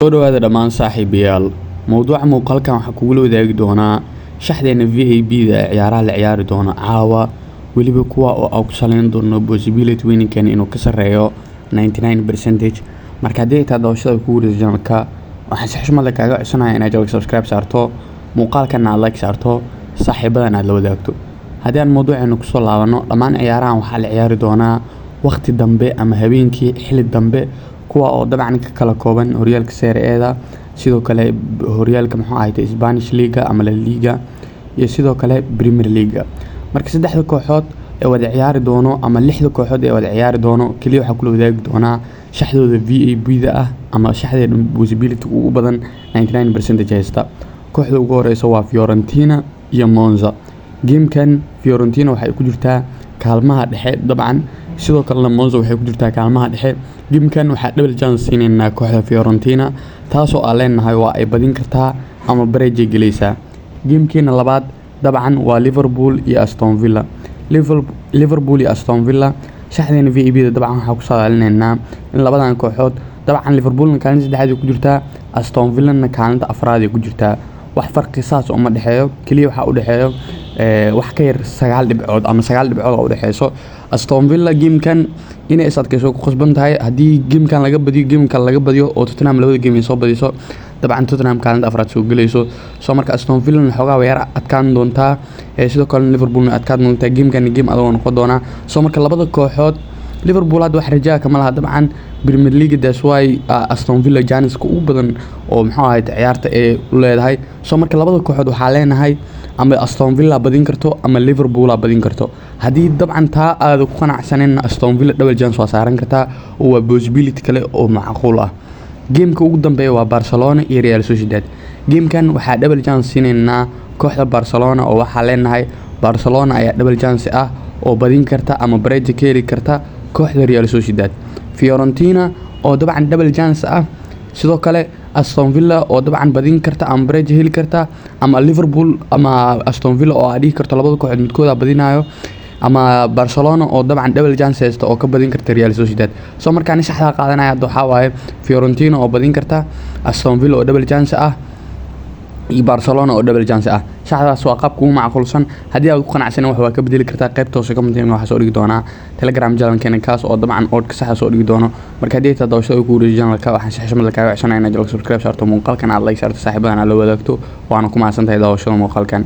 soo dhawaada dhammaan saaxiibayaal mowduuca muuqaalkan waxaa kugula wadaagi doonaa shaxdeena VAB-da ee ciyaaraha la ciyaari doono caawa weliba kuwa oo aan ku saleyn doono possibility winning inuu ka sareeyo 99% marka haddii ay tahay daawashada kugu wareegsan channelka waxaan si xushmad leh kaaga codsanayaa inaad channelka subscribe saarto muuqaalkan aad like saarto saaxiibadan aad la wadaagto haddii aan mowduuceena ku soo laabano dhammaan ciyaarahan waxaa la ciyaari doonaa waqti dambe ama habeenkii xilli dambe kuwa oo dabcan ka kala kooban horyaalka Serie A sidoo kale horyaalka maxaa ahayd Spanish League ama La Liga iyo sidoo kale Premier League marka saddexda kooxood ee wada ciyaari doono ama lixda kooxood ee wada ciyaari doono kaliya waxa kula wadaagi doonaa shaxdooda VAB-da ah ama shaxdeeda possibility ugu badan 99% haysta kooxda ugu horeysa waa Fiorentina iyo Monza gamekan Fiorentina waxay ku jirtaa kaalmaha dhexe dabcan sidoo kale Monza waxay ku jirtaa kaalmaha dhexe gamekan waxa double chance siinayna kooxda Fiorentina taasoo aan leenahay waa ay badin kartaa ama bareejay galaysaa gamekeena labaad dabcan waa Liverpool iyo Aston Villa Liverpool iyo Aston Villa shaxdeena VAB-da dabcan waxa ku saadaalinaynaa in labadan kooxood dabcan Liverpool kaalinta saddexaad ku jirtaa Aston Villa kaalinta afraad ku jirtaa wax farqi saas uma dhaxeeyo kaliya waxa u dhaxeeyo wax ka yar 9 dhibcood ama 9 dhibcood oo u dhaxeyso Aston Villa gamekan inay isadkayso ku qasban tahay hadii gamekan laga badiyo oo Tottenham labada game ay soo badiso dabcan Tottenham kaalinta afraad soo galayso soo marka Aston Villa xogaa way yar adkaan doontaa sidoo kale Liverpool adkaan doontaa gamekan game adag noqon doona soo marka labada kooxood Liverpool had wax rajaa kama laha dabcan Premier League that's why Aston Villa chance ugu badan oo maxaa ahayd ciyaarta ee u leedahay soo marka labada kooxood waxa leenahay ama Aston Villa badin karto ama Liverpool badin karto hadii dabcan taa aad ku qanacsaneen Aston Villa double chance waa saaran kartaa oo waa possibility kale oo macquul ah gameka ugu dambeeya waa Barcelona iyo Real Sociedad gamekan waxa double chance siinayna kooxda Barcelona oo waxa leenahay Barcelona ayaa double chance ah oo badin karta ama bareej ka heli karta kooxda Real Sociedad Fiorentina oo dabcan double chance ah sidoo kale Aston Villa oo dabcan badin karta ama bareej heli karta ama Liverpool ama Aston Villa oo adii karto labada kooxood midkooda badinayo ama Barcelona oo dabcan double chance haysta oo ka badin karta Real Sociedad soo markaan saxda qaadanaya waxa waaye Fiorentina oo badin karta Aston Villa oo double chance ah iyo Barcelona oo double chance ah shaxdaas waa qaabka ugu macquulsan hadii aad ku qanacsan wax waa ka bedeli kartaa qaybta hoose comment waxa soo dhigi doona Telegram channel-keena kaas oo dabcan oodka sax soo dhigi doono marka hadii aad daawashada ku wareegsan channel-ka waxaan si xushmad leh kaaga codsanayaa inaad subscribe saarto muuqaalkan aad like saarto saaxiibadan aad la wadaagto waana ku mahadsantahay daawashada muuqaalkan